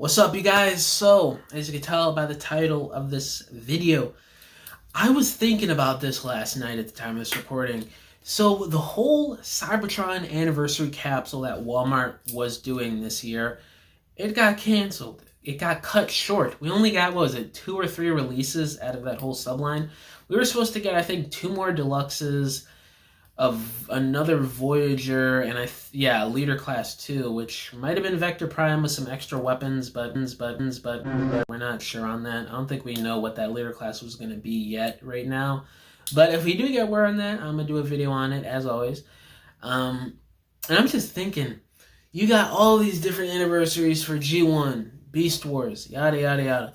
What's up, you guys? So, as you can tell by the title of this video, I was thinking about this last night at the time of this recording. So, the whole Cybertron anniversary capsule that Walmart was doing this year, it got canceled. It got cut short. We only got, what was it, 2 or 3 releases out of that whole subline. We were supposed to get, I think, 2 more deluxes of another Voyager and a leader class 2, which might have been Vector Prime with some extra weapons, but we're not sure on that. I don't think we know what that leader class was going to be yet right now. But if we do get word on that, I'm going to do a video on it, as always. And I'm just thinking, you got all these different anniversaries for G1, Beast Wars, yada, yada, yada.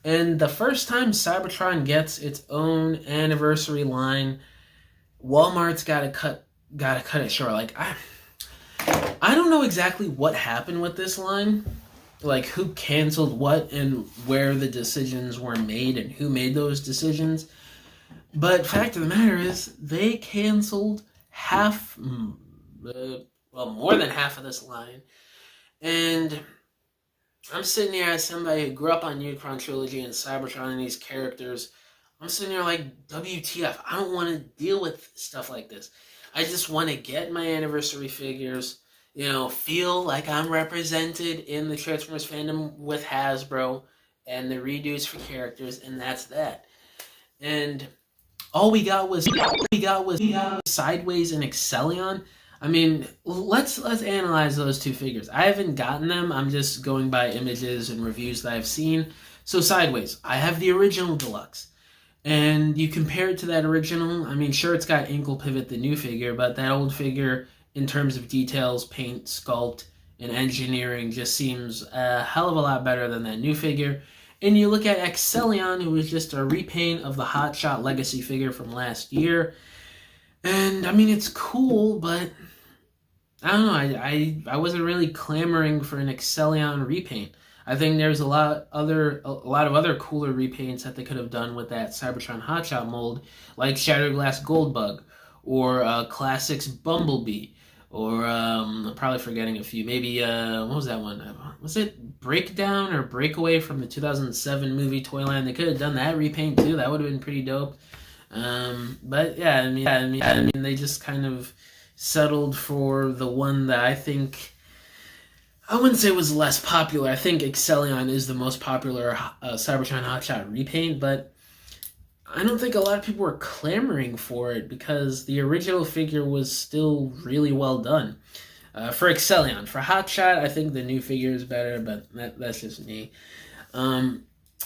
And the first time Cybertron gets its own anniversary line, Walmart's gotta cut it short. Like, I don't know exactly what happened with this line, like who canceled what and where the decisions were made and who made those decisions. But fact of the matter is, they canceled more than half of this line. And I'm sitting here as somebody who grew up on Unicron Trilogy and Cybertron and these characters. I'm sitting here like, WTF, I don't want to deal with stuff like this. I just want to get my anniversary figures, feel like I'm represented in the Transformers fandom with Hasbro and the redos for characters, and that's that. And all we got was Sideways and Excellion. I mean, let's analyze those two figures. I haven't gotten them. I'm just going by images and reviews that I've seen. So Sideways, I have the original deluxe. And you compare it to that original, I mean, sure, it's got ankle pivot, the new figure, but that old figure, in terms of details, paint, sculpt, and engineering, just seems a hell of a lot better than that new figure. And you look at Excellion, who was just a repaint of the Hotshot Legacy figure from last year. And, I mean, it's cool, but I don't know, I wasn't really clamoring for an Excellion repaint. I think there's a lot of other cooler repaints that they could have done with that Cybertron Hotshot mold, like Shattered Glass Goldbug, or Classics Bumblebee, or I'm probably forgetting a few. Maybe what was that one? Was it Breakdown or Breakaway from the 2007 movie Toyland? They could have done that repaint too. That would have been pretty dope. But yeah, I mean, they just kind of settled for the one that I think, I wouldn't say it was less popular. I think Excellion is the most popular Cybertron Hotshot repaint, but I don't think a lot of people were clamoring for it because the original figure was still really well done. For Excellion. For Hotshot, I think the new figure is better, but that's just me.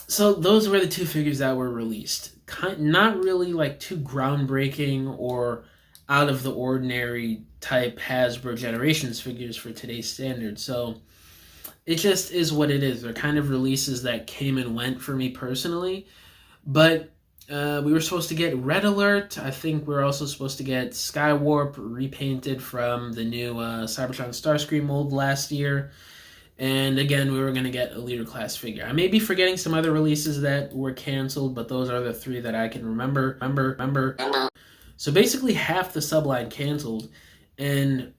So those were the two figures that were released. Not really like too groundbreaking or out of the ordinary type Hasbro Generations figures for today's standards. So it just is what it is. They're kind of releases that came and went for me personally. But we were supposed to get Red Alert. I think we were also supposed to get Skywarp repainted from the new Cybertron Starscream mold last year. And again, we were going to get a leader class figure. I may be forgetting some other releases that were canceled, but those are the 3 that I can remember. So basically half the subline canceled, and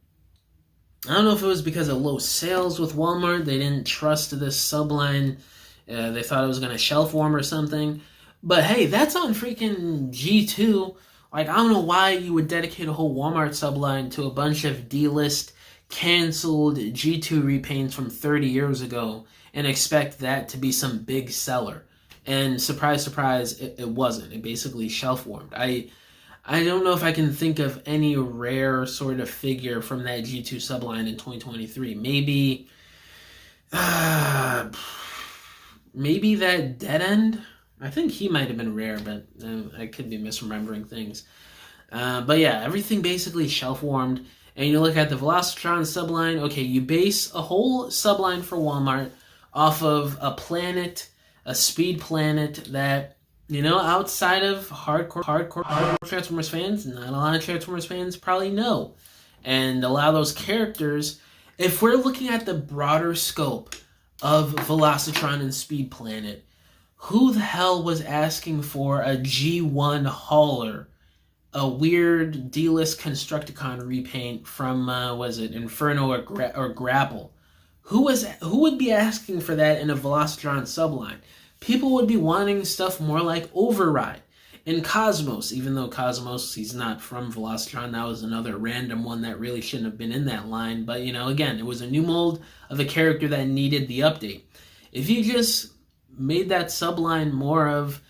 I don't know if it was because of low sales with Walmart. They didn't trust this subline. They thought it was going to shelf warm or something. But hey, that's on freaking G2. Like, I don't know why you would dedicate a whole Walmart subline to a bunch of D-list canceled G2 repaints from 30 years ago and expect that to be some big seller. And surprise, surprise, it wasn't. It basically shelf warmed. I don't know if I can think of any rare sort of figure from that G2 subline in 2023. Maybe that Dead End? I think he might have been rare, but I could be misremembering things. But yeah, everything basically shelf-warmed. And you look at the Velocitron subline. Okay, you base a whole subline for Walmart off of a planet, a speed planet that, outside of hardcore Transformers fans, not a lot of Transformers fans probably know. And a lot of those characters, if we're looking at the broader scope of Velocitron and Speed Planet, who the hell was asking for a G1 hauler, a weird D-list Constructicon repaint from, was it Inferno or Grapple? who would be asking for that in a Velocitron subline? People would be wanting stuff more like Override and Cosmos, even though Cosmos, he's not from Velocitron. That was another random one that really shouldn't have been in that line. But, you know, again, it was a new mold of a character that needed the update. If you just made that subline more of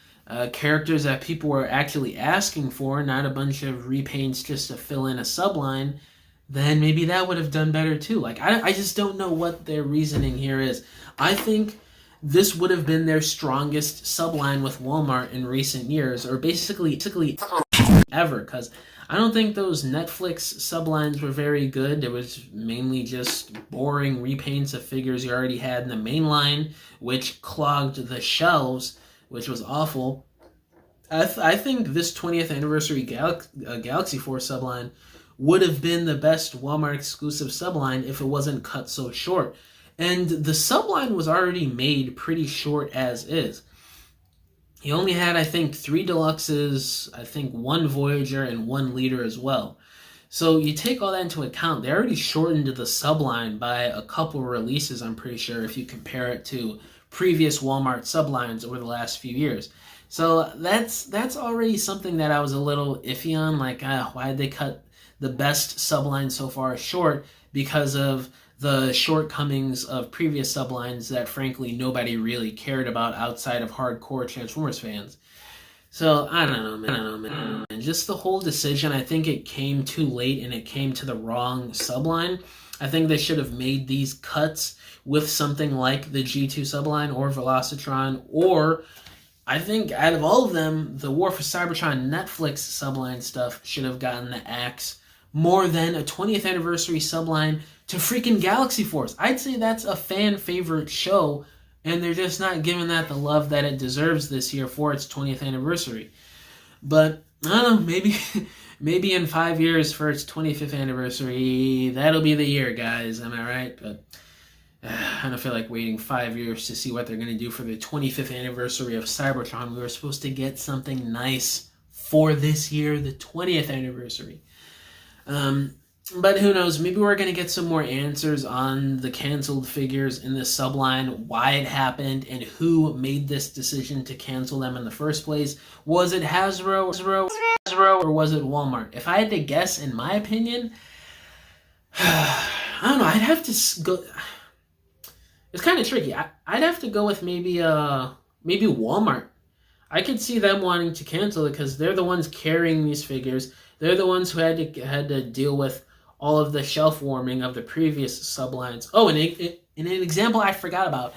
characters that people were actually asking for, not a bunch of repaints just to fill in a subline, then maybe that would have done better too. Like, I just don't know what their reasoning here is. I think this would have been their strongest subline with Walmart in recent years, or basically ever, because I don't think those Netflix sublines were very good. It was mainly just boring repaints of figures you already had in the main line, which clogged the shelves, which was awful. I think this 20th anniversary Galaxy Force subline would have been the best Walmart exclusive subline if it wasn't cut so short. And the subline was already made pretty short as is. He only had, I think, 3 deluxes, I think 1 Voyager, and 1 Leader as well. So you take all that into account, they already shortened the subline by a couple releases, I'm pretty sure, if you compare it to previous Walmart sublines over the last few years. So that's already something that I was a little iffy on, like, why did they cut the best subline so far short? Because of the shortcomings of previous sublines that frankly nobody really cared about outside of hardcore Transformers fans. So I don't know, man. And just the whole decision, I think it came too late and it came to the wrong subline. I think they should have made these cuts with something like the G2 subline or Velocitron, or I think out of all of them, the War for Cybertron Netflix subline stuff should have gotten the axe more than a 20th anniversary subline to freaking Galaxy Force. I'd say that's a fan favorite show, and they're just not giving that the love that it deserves this year for its 20th anniversary. But I don't know, maybe in 5 years for its 25th anniversary, that'll be the year, guys. Am I right? But I don't feel like waiting 5 years to see what they're going to do for the 25th anniversary of Cybertron. We were supposed to get something nice for this year, the 20th anniversary. But who knows, maybe we're going to get some more answers on the canceled figures in this subline, why it happened, and who made this decision to cancel them in the first place. Was it Hasbro, or was it Walmart? If I had to guess, in my opinion, I don't know, I'd have to go... It's kind of tricky. I'd have to go with maybe Walmart. I could see them wanting to cancel it because they're the ones carrying these figures. They're the ones who had to deal with all of the shelf warming of the previous sublines. Oh, and an example I forgot about,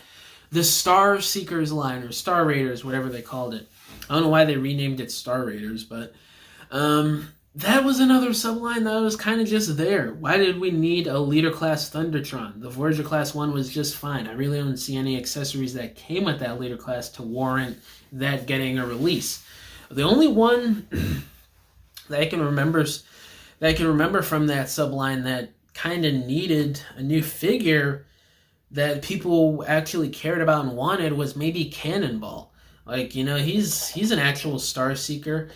the Star Seekers line, or Star Raiders, whatever they called it. I don't know why they renamed it Star Raiders, but that was another subline that was kind of just there. Why did we need a Leader Class Thundertron? The Voyager Class 1 was just fine. I really don't see any accessories that came with that Leader Class to warrant that getting a release. The only one that I can remember from that subline that kind of needed a new figure that people actually cared about and wanted was maybe Cannonball. Like, you know, he's an actual Star Seeker.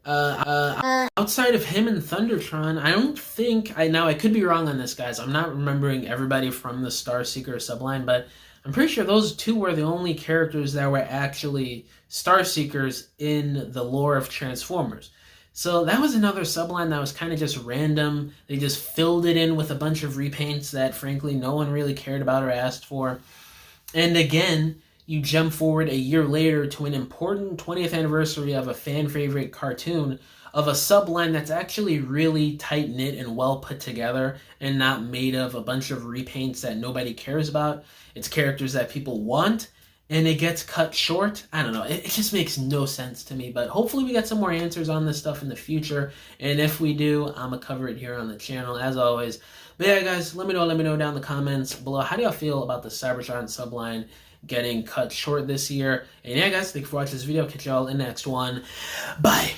Outside of him and Thundertron, I don't think, I could be wrong on this, guys. I'm not remembering everybody from the Star Seeker subline, but I'm pretty sure those two were the only characters that were actually Star Seekers in the lore of Transformers. So that was another subline that was kind of just random. They just filled it in with a bunch of repaints that, frankly, no one really cared about or asked for. And again, you jump forward a year later to an important 20th anniversary of a fan favorite cartoon of a subline that's actually really tight-knit and well put together and not made of a bunch of repaints that nobody cares about. It's characters that people want, and it gets cut short. I don't know. It just makes no sense to me, but hopefully we get some more answers on this stuff in the future, and if we do, I'm going to cover it here on the channel, as always. But yeah, guys, let me know down in the comments below. How do y'all feel about the Cybertron subline getting cut short this year? And yeah, guys, thank you for watching this video. Catch y'all in the next one. Bye!